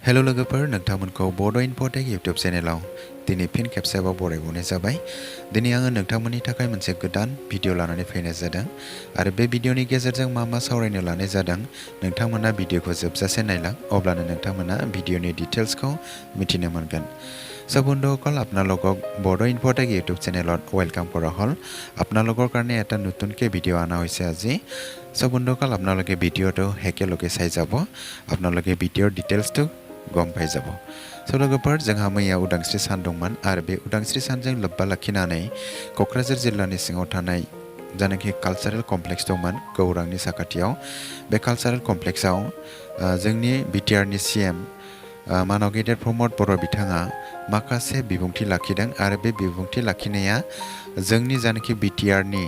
Hello लोगोफोर नोंथांमोनखौ बड' इन्फ'टेक YouTube चेनेलाव दिनै फिन खेबसेबाव बरायबावनाय जाबाय। दिनै आङो नोंथांमोननि थाखाय मोनसे गोदान भिडिअ लानानै फैनाय जादों आरो बे भिडिअनि गेजेरजों मा सावरायनो लानाय जादों नोंथांमोना भिडिअखौ जोबजासे नायलां अब्लानो नोंथांमोना भिडिअनि डिटेल्सखौ मिथिनो मोनगोन। So বন্ধুসকল আপোনালোকক বড়ো ইনফ'টেক ইউটিউব চেনেলত ওয়েলকাম কৰা হ'ল। আপোনালোকৰ কাৰণে এটা নতুনকৈ ভিডিঅ' অনা হৈছে আজি। So বন্ধুসকল আপোনালোকে ভিডিঅ'টো একেলগে চাই যাব, আপোনালোকে ভিডিঅ'ৰ ডিটেইলছটো গম পাই যাব। So लोगोफोर जोंहा मैया उदांस्रि सान दंमोन आरो बे उदांस्रि सानजों लोब्बा लाखिनानै क'क्राझार जिल्लानि सिङाव थानाय जानाखि कालचारेल कमप्लेक्स दंमोन गौरांनि साखाथियाव, बे कालचारेल कमप्लेक्सआव जोंनि बिटिआरनि सीएम मानव गेदेर प्रमद बर' बिथाङा माखासे बिबुंथि लाखिदों आरो बे बिबुंथि लाखिनाया जोंनि जानाखि बिटिआरनि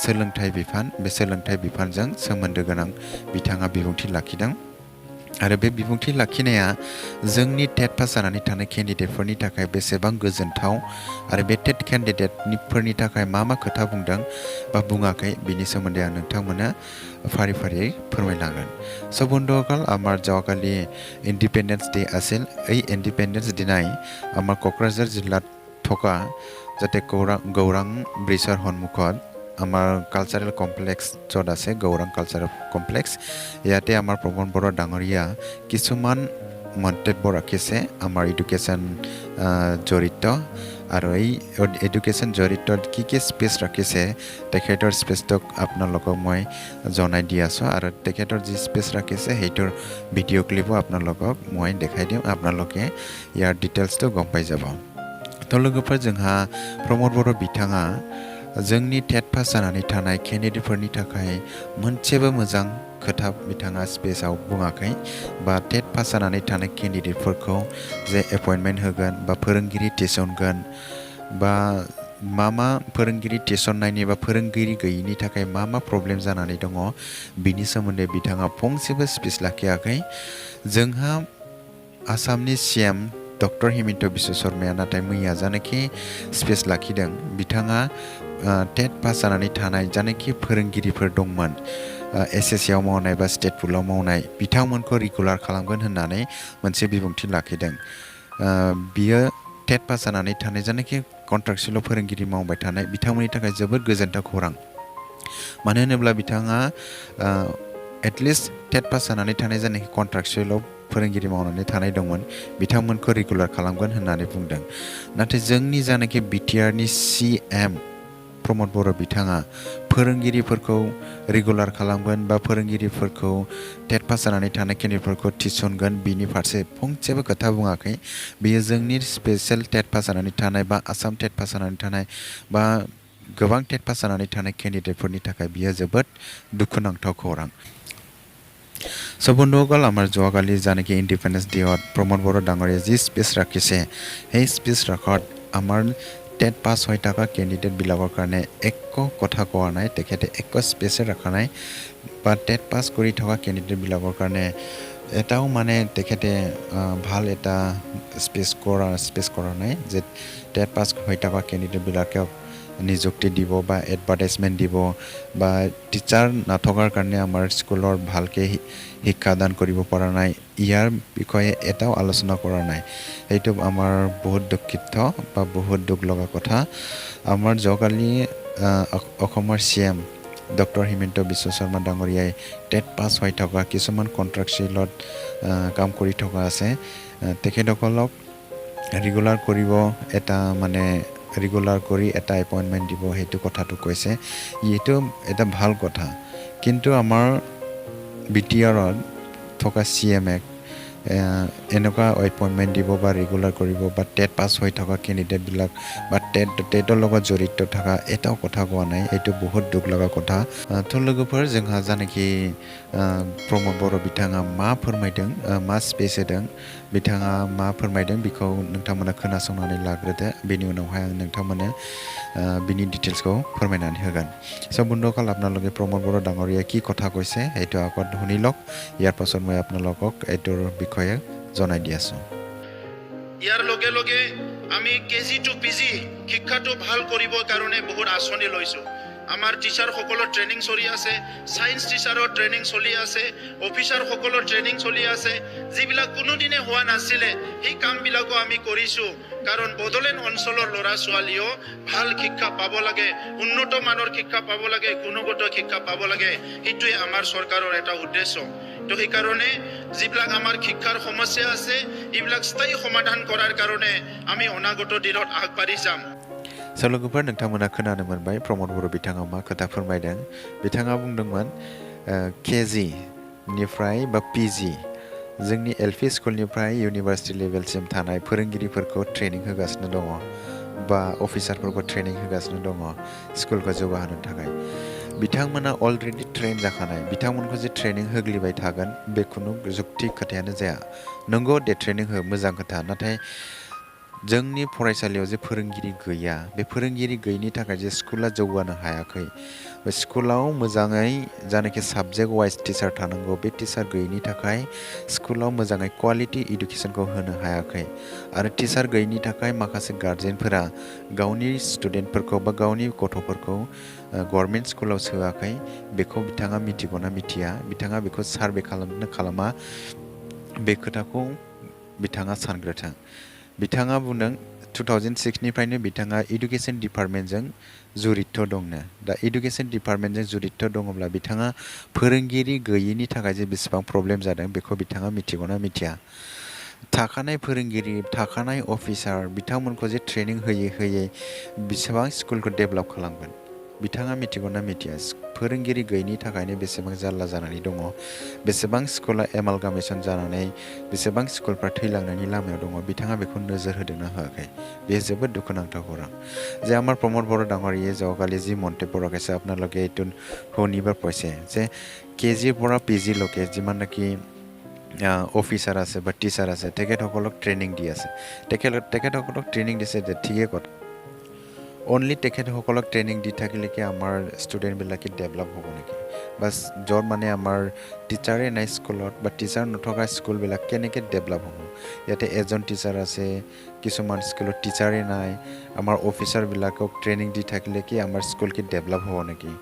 सोलोंथाइ बिफान, बे सोलोंथाइ बिफानजों सोमोन्दो गोनां बिथाङा बिबुंथि लाखिदों आरो बे बिबुंथि लाखिनाया जोंनि टेट पास जानानै थानाय केन्डिडेटफोरनि थाखाय बेसेबां गोजोनथाव आरो बे टेट केन्डिडेटफोरनि थाखाय मा खोथा बुंदों बा बुङाखै बिनि सोमोन्दै आं नोंथांमोननो फारि फारियै फोरमायलांगोन। So বন্ধুসকল আমাৰ যোৱাকালি ইণ্ডিপেণ্ডেন্স ডে আছিল। এই ইণ্ডিপেণ্ডেন্স দিনাই আমাৰ কোকৰাঝাৰ জিলাত থকা যাতে গৌৰাং ব্ৰিজৰ সন্মুখত আমাৰ কালচাৰেল কমপ্লেক্স য'ত আছে গৌৰাং কালচাৰেল কমপ্লেক্স, ইয়াতে আমাৰ প্ৰমোদ বড়ো ডাঙৰীয়া কিছুমান মন্তব্য ৰাখিছে আমাৰ এডুকেশ্যন জড়িত আৰু এই এডুকেশ্যন জড়িত কি স্পেচ ৰাখিছে তেখেতৰ স্পেচটোক আপোনালোকক মই জনাই দি আছোঁ আৰু তেখেতৰ যি স্পেচ ৰাখিছে সেইটোৰ ভিডিঅ' ক্লিপো আপোনালোকক মই দেখাই দিম, আপোনালোকে ইয়াৰ ডিটেইলছটো গম পাই যাব। তো लोगोफोर जोंहा प्रमोद बर' बिथाङा जोंनि टेट पास जानानै थानाय केन्डिडेटफोरनि थाखाय मोनसेबो मोजां खोथा बिथाङा स्पेसाव बुङाखै बा टेट पास जानानै थानाय केन्डिडेटफोरखौ जे एपइन्टमेन्ट होगोन बा फोरोंगिरि थिसनगोन बा मा फोरोंगिरि थिसननायनि बा फोरोंगिरि गैयिनि थाखाय मा प्रब्लेम जानानै दङ बिनि सोमोन्दै बिथाङा फंसेबो स्पिच लाखियाखै। जोंहा आसामनि सीएम डक्टर हिमन्त बिश्व शर्माया नाथाय मैया जानाखि स्पिच लाखिदों, बिथाङा टेट पास जानानै थानाय जानाखि फोरोंगिरिफोर दंमोन एसएससिआव मावनाय बा स्टेट पुलाव मावनाय बिथांमोनखौ रेगुलार खालामगोन होननानै मोनसे बिबुंथि लाखिदों। बियो टेट पास जानानै थानाय जानाखि कन्ट्राक्चुएल फोरोंगिरि मावबाय थानाय बिथांमोननि थाखाय जोबोद गोजोनथाव खौरां। मानो होनोब्ला बिथाङा एटलिस्ट टेट पास जानानै थानाय जानाखि कन्ट्राक्चुएल फोरोंगिरि मावनानै थानाय दंमोन बिथांमोनखौ रेगुलार खालामगोन होननानै बुंदों। नाथाय जोंनि जानाखि बिटिआरनि सीएम प्रमोद बर' बिथाङा फोरोंगिरिफोरखौ रेगुलार खालामगोन बा फोरोंगिरिफोरखौ टेट पास जानानै थानाय केन्डिडेटफोरखौ थिसनगोन बिनि फारसे फंसेबो खोथा बुङाखै। बेयो जोंनि स्पेशेल टेट पास जानानै थानाय बा आसाम टेट पास जानानै थानाय बा गोबां टेट पास जानानै थानाय केन्डिडेटफोरनि थाखाय बियो जोबोद दुखुनांथाव खौरां। So বন্ধুসকল আমাৰ যোৱাকালি জানেকি ইণ্ডিপেণ্ডেন্স ডেত প্ৰমোদ বড়ো ডাঙৰীয়া যি স্পেচ ৰাখিছে সেই স্পেচ ৰাখাত আমাৰ টেট পাছ হৈ থকা কেণ্ডিডেটবিলাকৰ কাৰণে একো কথা কোৱা নাই, তেখেতে একো স্পেচে ৰখা নাই বা টেট পাছ কৰি থকা কেণ্ডিডেটবিলাকৰ কাৰণে এটাও মানে তেখেতে ভাল এটা স্পেচ কৰা নাই যে টেট পাছ হৈ থকা কেণ্ডিডেটবিলাকক নিযুক্তি দিব বা এডভাৰটাইজমেণ্ট দিব বা টিচাৰ নথকাৰ কাৰণে আমাৰ স্কুলৰ ভালকৈ শিক্ষাদান কৰিব পৰা নাই, ইয়াৰ বিষয়ে এটাও আলোচনা কৰা নাই। সেইটো আমাৰ বহুত দুখিত বা বহুত দুখ লগা কথা। আমাৰ যোৱাকালি অসমৰ CM ডক্টৰ হিমন্ত বিশ্ব শৰ্মা ডাঙৰীয়াই টেট পাছ হৈ থকা কিছুমান কণ্ট্ৰাক্চুৱেলত কাম কৰি থকা আছে তেখেতসকলক ৰেগুলাৰ কৰিব, এটা মানে ৰেগুলাৰ কৰি এটা এপইণ্টমেণ্ট দিব, সেইটো কথাটো কৈছে। এইটো এটা ভাল কথা, কিন্তু আমাৰ বিটিআৰত থকা CMক এনেকুৱা এপইণ্টমেণ্ট দিব বা ৰেগুলাৰ কৰিব বা টেট পাছ হৈ থকা কেণ্ডিডেটবিলাক বা টেটৰ লগত জড়িত থকা এটাও কথা কোৱা নাই। এইটো বহুত দুখ লগা কথা। তো लोगोफोर जोंहा जानाखि प्रमोद बर' बिथाङा मा फोरमायदों, मा स्पेच होदों, बिथाङा मा फोरमायदों बेखौ नोंथांमोना खोनासंनानै लाग्रोदो, बेनि उनावहाय आं नोंथांमोननो বিনি ডিটেইলছকো ফৰমাইনাनै होगोন। সব বন্ধুসকল আপোনালোকে প্ৰমোদ বড়ো ডাঙৰীয়াই কি কথা কৈছে সেইটো আগত শুনি লওক, ইয়াৰ পাছত মই আপোনালোকক এইটোৰ বিষয়ে জনাই দি আছোঁ। ইয়াৰ লগে লগে আমি KG to PG শিক্ষাটো ভাল কৰিবৰ কাৰণে বহুত আঁচনি লৈছোঁ। আমাৰ টিচাৰ সকলৰ ট্ৰেইনিং চলি আছে, সায়েন্স টিচাৰৰ ট্ৰেইনিং চলি আছে, অফিচাৰ সকলৰ ট্ৰেইনিং চলি আছে, যিবিলাক কোনোদিনে হোৱা নাছিলে সেই কামবিলাকো আমি কৰিছোঁ। কাৰণ বড়োলেণ্ড অঞ্চলৰ ল'ৰা ছোৱালীও ভাল শিক্ষা পাব লাগে, উন্নত মানৰ শিক্ষা পাব লাগে, গুণগত শিক্ষা পাব লাগে, সেইটোৱে আমাৰ চৰকাৰৰ এটা উদ্দেশ্য। তো সেইকাৰণে যিবিলাক আমাৰ শিক্ষাৰ সমস্যা আছে এইবিলাক স্থায়ী সমাধান কৰাৰ কাৰণে আমি অনাগত দিনত আগবাঢ়ি যাম। लोगोफोर नोंथांमोना खोनानो मोनबाय प्रमद बर' बिथाङा मा खोथा फोरमायदों। बिथाङा बुंदोंमोन केजि निफ्राय बा पिजि जोंनि एलपि स्कुलनिफ्राय इउनिभार्सिटि लेभेलसिम थानाय फोरोंगिरिफोरखौ ट्रेनिं होगासिनो दङ बा अफिसारफोरखौ ट्रेनिं होगासिनो दङ स्कुलखौ जौगाहोनो थाखाय। बिथांमोना अलरेडि ट्रेन जाखानाय, बिथांमोनखौ जे ट्रेनिं होग्लिबाय थागोन बे खुनु जुक्ति खोथायानो जाया। नंगौ दे ट्रेनिं हो, मोजां खोथा, नाथाय जोंनि फरायसालियाव जे फोरोंगिरि गैया, बे फोरोंगिरि गैयिनि थाखाय जे स्कुला जौगानो हायाखै, बे स्कुलाव मोजाङै जानाखि साबजेक्ट वाइज टिचार थानांगौ बे टिचार गैयिनि थाखाय स्कुलाव मोजाङै क्वालिटी इडुकेसनखौ होनो हायाखै। आरो टिचार गैयिनि थाखाय माखासे गार्जेनफोरा गावनि स्टुडेन्टफोरखौ बा गावनि गथ'फोरखौ गभर्नमेन्ट स्कुलाव सोआखै। बेखौ बिथाङा मिथिगौना मिथिया, बिथाङा बेखौ सार्भे खालामनो खालामा, बे खोथाखौ बिथाङा सानग्रोथों। बिथाङा बुंदों 2006निफ्रायनो बिथाङा इडुकेसन डिपार्टमेन्टजों जुरित दंनो। दा इडुकेसन डिपार्टमेन्टजों जुरित दङब्ला बिथाङा फोरोंगिरि गैयिनि थाखाय जे बेसेबां प्रब्लेम जादों बेखौ बिथाङा मिथिगौना मिथिया। थाखानाय फोरोंगिरि, थाखानाय अफिसार बिथांमोनखौ जे ट्रेनिं होयै होयै बेसेबां स्कुलखौ डेभेलप खालामगोन बिथाङा मिथिगौना मिथिया। फोरोंगिरि गैयिनि थाखायनो बेसेबां जारला जानानै दङ, बेसेबां स्कुला एमालगामेसन जानानै बेसेबां स्कुलफ्रा थैलांनायनि लामायाव दङ, बिथाङा बेखौ नोजोर होदोंना होआखै। বেশ जोबोद দুঃখনাंथाव খবর যে আমার প্রমোদ বড় ডাঙৰীয়ে যোৱাকালি যি মন্তব্য ৰাখিছে আপোনালোকে এইটো শুনিব পাইছে যে কেজিৰ পৰা পিজিলৈকে যিমান নেকি অফিচাৰ আছে বা টিচাৰ আছে তেখেতসকলক ট্ৰেইনিং দি আছে। তেখেতসকলক ট্ৰেইনিং দিছে যে ঠিকেই কথা, অনলি তেখেতসকলক ট্ৰেইনিং দি থাকিলেকে আমাৰ ষ্টুডেণ্টবিলাকে ডেভেলপ হ'ব নেকি? বাছ য'ত মানে আমাৰ টিচাৰে নাই স্কুলত বা টিচাৰ নথকা স্কুলবিলাক কেনেকৈ ডেভেলপ হ'ব? ইয়াতে এজন টিচাৰ আছে, কিছুমান স্কুলত টিচাৰে নাই, আমাৰ অফিচাৰবিলাকক ট্ৰেইনিং দি থাকিলে কি আমাৰ স্কুল কি ডেভেলপ হ'ব নেকি?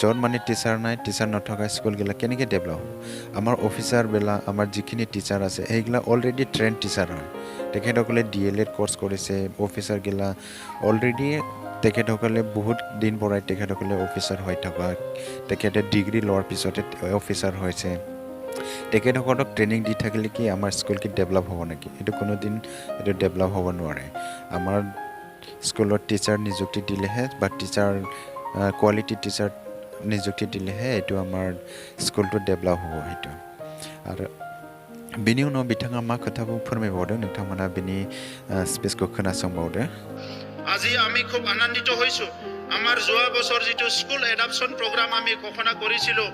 য'ত মানে টিচাৰ নাই, টিচাৰ নথকা স্কুলবিলাক কেনেকৈ ডেভেলপ হ'ব? আমাৰ অফিচাৰবিলাক, আমাৰ যিখিনি টিচাৰ আছে সেইবিলাক অলৰেডি ট্ৰেইন টিচাৰ হয়। তেখেতসকলে DLED কোৰ্চ কৰিছে, অফিচাৰগিলা অলৰেডি তেখেতসকলে বহুত দিন পৰাই তেখেতসকলে অফিচাৰ হৈ থকা, তেখেতে ডিগ্ৰী লোৱাৰ পিছতে অফিচাৰ হৈছে। তেখেতসকলক ট্ৰেইনিং দি থাকিলে কি আমাৰ স্কুল কি ডেভেলপ হ'ব নেকি? এইটো কোনোদিন এইটো ডেভেলপ হ'ব নোৱাৰে। আমাৰ স্কুলত টিচাৰ নিযুক্তি দিলেহে বা টিচাৰ কোৱালিটি টিচাৰ নিযুক্তি দিলেহে এইটো আমাৰ স্কুলটো ডেভেলপ হ'ব। সেইটো आरो बेनि उनाव बिथाङा मा खोथाखौ फोरमायबावदों नोंथांमोना बेनि स्पेसखौ खोनासंबावदो। আজি আমি খুব আনন্দিত হৈছোঁ। আমাৰ যোৱা বছৰ যিটো স্কুল এডাপশ্যন প্ৰগ্ৰাম আমি ঘোষণা কৰিছিলোঁ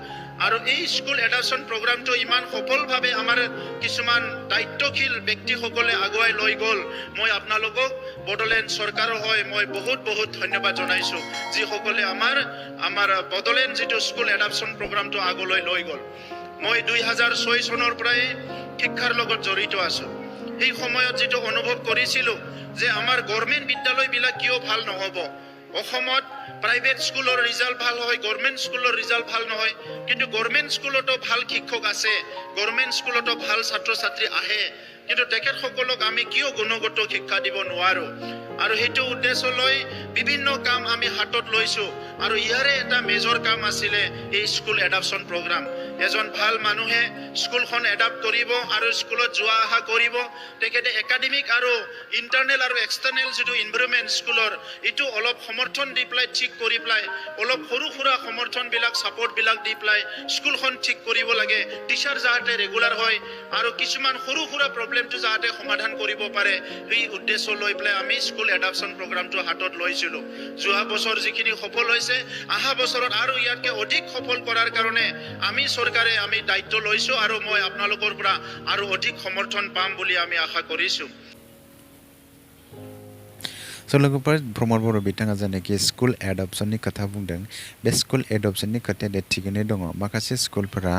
আৰু এই স্কুল এডাপশ্যন প্ৰগ্ৰামটো ইমান সফলভাৱে আমাৰ কিছুমান দায়িত্বশীল ব্যক্তিসকলে আগুৱাই লৈ গ'ল। মই আপোনালোকক বড়োলেণ্ড চৰকাৰৰ হৈ মই বহুত বহুত ধন্যবাদ জনাইছোঁ, যিসকলে আমাৰ বড়োলেণ্ড যিটো স্কুল এডাপশ্যন প্ৰগ্ৰামটো আগলৈ লৈ গ'ল। মই 2006 চনৰ পৰাই শিক্ষাৰ লগত জড়িত আছোঁ। সেই সময়ত যেটো অনুভৱ কৰিছিলোঁ যে আমাৰ গভৰ্নমেণ্ট বিদ্যালয়বিলাক কিয় ভাল নহ'ব। অসমত প্ৰাইভেট স্কুলৰ ৰিজাল্ট ভাল হয়, গভৰ্নমেণ্ট স্কুলৰ ৰিজাল্ট ভাল নহয়, কিন্তু গভৰ্নমেণ্ট স্কুলতো ভাল শিক্ষক আছে, গভৰ্নমেণ্ট স্কুলতো ভাল ছাত্ৰ ছাত্ৰী আহে, কিন্তু তেখেতসকলক আমি কিয় গুণগত শিক্ষা দিব নোৱাৰোঁ। আৰু সেইটো উদ্দেশ্য লৈ বিভিন্ন কাম আমি হাতত লৈছোঁ। আৰু ইয়াৰে এটা মেজৰ কাম আছিলে এই স্কুল এডাপশ্যন প্ৰগ্ৰাম। এজন ভাল মানুহে স্কুলখন এডাপ্ট কৰিব আৰু স্কুলত যোৱা অহা কৰিব, তেখেতে একাডেমিক আৰু ইণ্টাৰনেল আৰু এক্সটাৰ্নেল যিটো ইনভাইৰনমেণ্ট স্কুলৰ এইটো অলপ সমৰ্থন দি পেলাই ঠিক কৰি পেলাই অলপ সৰু সুৰা সমৰ্থনবিলাক ছাপৰ্টবিলাক দি পেলাই স্কুলখন ঠিক কৰিব লাগে। টিচাৰ যাতে ৰেগুলাৰ হয় আৰু কিছুমান সৰু সুৰা প্ৰব্লেমটো যাতে সমাধান কৰিব পাৰে, এই উদ্দেশ্য লৈ পেলাই আমি স্কুল এডাপশ্যন প্ৰগ্ৰামটো হাতত লৈছিলোঁ। যোৱা বছৰ যিখিনি সফল হৈছে, অহা বছৰত আৰু ইয়াতকৈ অধিক সফল কৰাৰ কাৰণে আমি চৰকাৰে আমি দায়িত্ব লৈছোঁ আৰু মই আপোনালোকৰ পৰা আৰু অধিক সমৰ্থন পাম বুলি আমি আশা কৰিছোঁ। स' लोगोफोर प्रमद बर' बिथाङा जायनाखि स्कुल एडप्सननि खोथा बुंदों बे स्कुल एडप्सननि खोथाया थिगैनो दङ माखासे स्कुलफोरा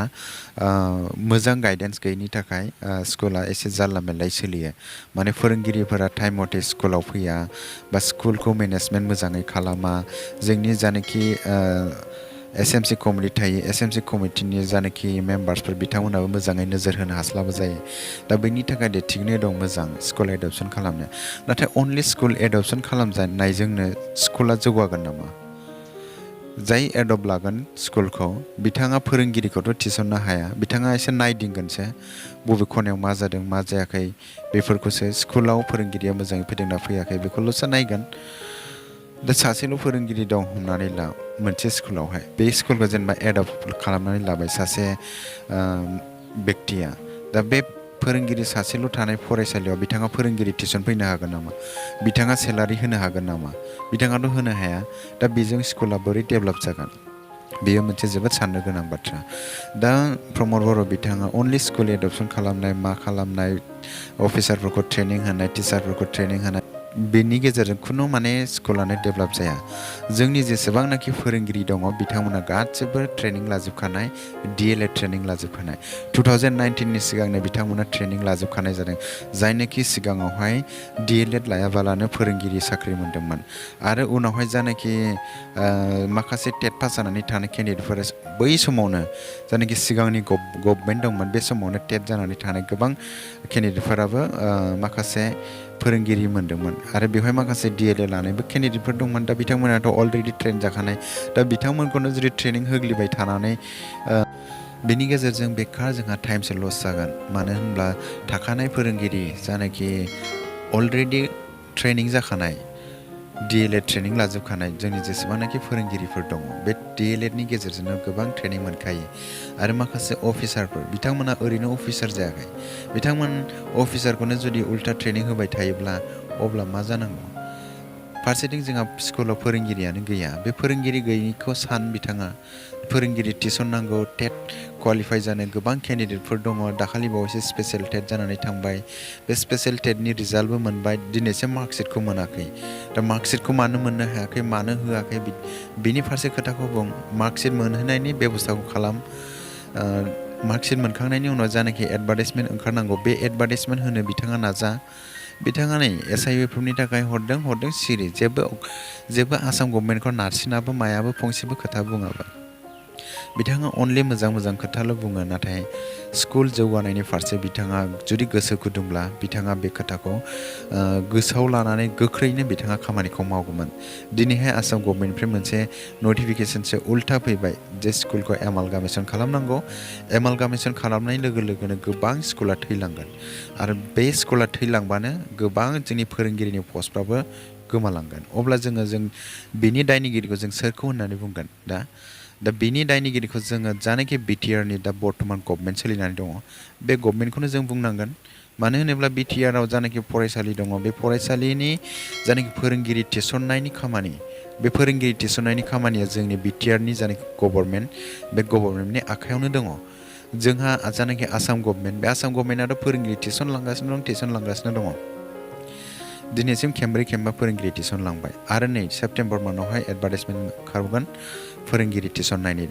मोजां गाइडेन्स गैयिनि थाखाय स्कुला एसे जारला मेरलायै सोलियो माने फोरोंगिरिफोरा टाइम मथे स्कुलाव फैया बा स्कुलखौ मेनेजमेन्ट मोजाङै खालामा जोंनि जायनाखि एसएमसि कमिटि थायो एसएमसि कमिटिनि जायनाखि मेम्बार्सफोर बिथांमोनाबो मोजाङै नोजोर होनो हास्लाबा जायो दा बेनि थाखाय थिगैनो दं मोजां स्कुल एडप्सन खालामनो नाथाय अनलि स्कुल एडप्सन खालामजानायजोंनो स्कुला जौगागोन नामा जाय एडप्ट लागोन स्कुलखौ बिथाङा फोरोंगिरिखौथ' थिसननो हाया बिथाङा एसे नायदिंगोनसो बबे खनायाव मा जादों मा जायाखै बेफोरखौसो स्कुलाव फोरोंगिरिया मोजाङै फैदोंना फैयाखै बेखौल'सो नायगोन दा सासेल' फोरोंगिरि दं हमनानै ला मोनसे स्कुलावहाय बे स्कुलखौ जेनेबा एडप्ट खालामनानै लाबाय सासे बेक्तिया दा बे फोरोंगिरि सासेल' थानाय फरायसालियाव बिथाङा फोरोंगिरि थिसनफैनो हागोन नामा बिथाङा सेलारि होनो हागोन नामा बिथाङाथ' होनो हाया दा बेजों स्कुला बोरै डेभेलप जागोन बेयो मोनसे जोबोद साननो गोनां बाथ्रा दा प्रमद बर' बिथाङा अनलि स्कुल एडप्सन खालामनाय मा खालामनाय अफिसारफोरखौ ट्रेनिं होनाय टिचारफोरखौ ट्रेनिं होनाय बेनि गेजेरजों खुनु माने स्कुलानो डेभेलप जाया जोंनि जेसेबांनाखि फोरोंगिरि दङ बिथांमोना गासिबो ट्रेनिं लाजोबखानाय DLED ट्रेनिं लाजोबखानाय 2019नि सिगांनो बिथांमोना ट्रेनिं लाजोबखानाय जादों जायनोखि सिगाङावहाय DLED लायाबालानो फोरोंगिरि साख्रि मोन्दोंमोन आरो उनावहाय जायनाखि माखासे टेट पास जानानै थानाय केन्डिडेटफोरा बै समावनो जायनाखि सिगांनि गभर्नमेन्ट दंमोन बे समावनो टेट जानानै थानाय गोबां केन्डिडेटफोराबो माखासे फोरोंगिरि मोन्दोंमोन आरो बेवहाय माखासे DLED लानायबो केन्डिडेटफोर दंमोन दा बिथांमोनाथ' अलरेडि ट्रेन जाखानाय दा बिथांमोनखौनो जुदि ट्रेनिं होग्लिबाय थानानै बेनि गेजेरजों बेकार जोंहा टाइमसो लस जागोन मानो होनब्ला थाखानाय फोरोंगिरि जायनाखि अलरेडि ट्रेनिं जाखानाय DLED ट्रेनिं लाजोबखानाय जोंनि जेसेबांनाखि फोरोंगिरिफोर दङ बे DLEDनि गेजेरजोंनो गोबां ट्रेनिं मोनखायो आरो माखासे अफिसारफोर बिथांमोना ओरैनो अफिसार जायाखै बिथांमोन अफिसारखौनो जुदि उल्टा ट्रेनिं होबाय थायोब्ला अब्ला मा जानांगौ फारसेथिं जोंहा स्कुलाव फोरोंगिरियानो गैया बे फोरोंगिरि गैयिखौ बिथाङा फोरोंगिरि थिसननांगौ टेट क्वालिफाइ जानो गोबां केन्डिडेटफोर दङ दाखालि बावैसो स्पेसियेल टेट जानानै थांबाय बे स्पेसियेल टेटनि रिजाल्टबो मोनबाय दिनैसिम मार्कशिटखौ मोनाखै दा मार्कशिटखौ मानो मोननो हायाखै मानो होआखै बिनि फारसे खोथाखौ बुं मार्कशिट मोनहोनायनि बेब'स्थाखौ खालाम मार्कशिट मोनखांनायनि उनाव जानाखि एडभार्टाइजमेन्ट ओंखारनांगौ बे एडभार्टाइजमेन्ट होनो बिथाङा नाजा बिथाङा नै SIUFनि थाखाय हरदों सिरि जेबो आसाम गभर्नमेन्टखौ नारसिनाबो मायाबो फंसेबो खोथा बुङाबा बिथाङा अनलि मोजां खोथाल' बुङो नाथाय स्कुल जौगानायनि फारसे बिथाङा जुदि गोसो गुदुंब्ला बिथाङा बे खोथाखौ गोसोआव लानानै गोख्रैनो बिथाङा खामानिखौ मावगौमोन दिनैहाय आसाम गभर्नमेन्टनिफ्राय मोनसे नटिफिकेसनसो उल्था फैबाय जे स्कुलखौ एमालगामेसन खालामनांगौ एमालगामेसन खालामनाय लोगो लोगोनो गोबां स्कुला थैलांगोन आरो बे स्कुला थैलांबानो गोबां जोंनि फोरोंगिरिनि पस्टफ्राबो गोमालांगोन अब्ला जों बेनि दायनिगिरिखौ जों सोरखौ होननानै बुंगोन दा बेनि दायनिगिरिखौ जोङो जानाखि BTRनि दा बर्थमान गभर्नमेन्ट सोलिनानै दङ बे गभर्नमेन्टखौनो जों बुंनांगोन मानो होनोब्ला BTRआव जानाखि फरायसालि दङ बे फरायसालिनि जानाखि फोरोंगिरि थिसननायनि खामानि बे फोरोंगिरि थिसननायनि खामानिया जोंनि BTRनि जानाखि गभर्नमेन्ट बे गभर्नमेन्टनि आखायावनो दङ जोंहा जानाखि आसाम गभर्नमेन्ट बे आसाम गभर्नमेन्टआथ' फोरोंगिरि थिसनलांगासिनो दङ दिनैसिम खेमब्रै खेमबा फोरोंगिरि थिसनलांबाय आरो नै सेप्तेम्बर मान्थआवहाय एडभार्टाइजमेन्ट ओंखारगोन फोरोंगिरि थिसननायनि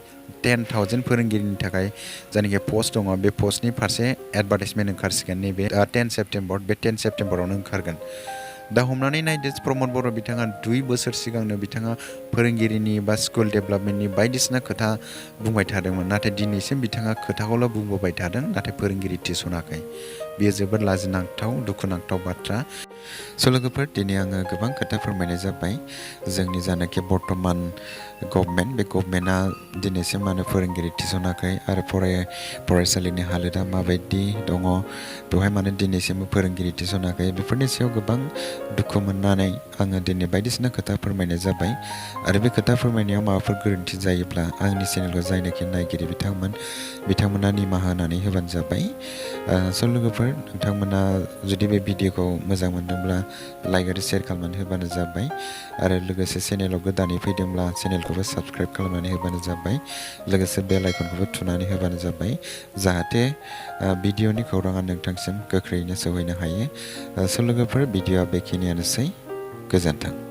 10,000 फोरोंगिरिनि थाखाय जायनाखि पस्ट दङ बे पस्टनि फारसे एडभार्टाइजमेन्ट ओंखारसिगोन नैबे 10 सेप्तेम्बर बे 10 सेप्तेम्बरावनो ओंखारगोन दा हमनानै नायदो प्रमद बर' बिथाङा 2 बोसोर सिगांनो बिथाङा फोरोंगिरिनि बा स्कुल डेभेलपमेन्टनि बायदिसिना खोथा बुंबाय थादोंमोन नाथाय दिनैसिम बिथाङा खोथाखौल' बुंबोबाय थादों नाथाय फोरोंगिरि थिसनाखै बेयो जोबोद लाजिनांथाव दुखुनांथाव बाथ्रा स' लोगोफोर दिनै आङो गोबां खोथा फोरमायनाय जाबाय जोंनि जानाखि बर्थमान गभर्नमेन्ट बे गभर्नमेन्टआ दिनैसिम मानो फोरोंगिरि थिसनाखै आरो फरायसालिनि हालोदा माबायदि दङ बेवहाय मानो दिनैसिमबो फोरोंगिरि थिसनाखै बेफोरनि सायाव गोबां दुखु मोननानै आङो दिनै बायदिसिना खोथा फोरमायनाय जाबाय आरो बे खोथा फोरमायनायाव माबाफोर गोरोन्थि जायोब्ला आंनि चेनेलखौ जायनाखि नायगिरि बिथांमोना निमाहा होनानै होबानो जाबाय स' लोगोफोर नोंथांमोना जुदि बे भिडिअखौ मोजां मोनदोंब्ला लाइक आरो शेयार खालामनानै होबानो जाबाय आरो लोगोसे चेनेलाव गोदानै फैदोंब्ला चेनेलखौबो साबस्क्राइब खालामनानै होबानो जाबाय लोगोसे बेल आइकनखौबो थुनानै होबानो जाबाय जाहाथे भिडिअनि खौराङा नोंथांसिम गोख्रैयैनो सौहैनो हायो स' लोगोफोर भिडिअआ बेखिनियानोसै गोजोन्थों।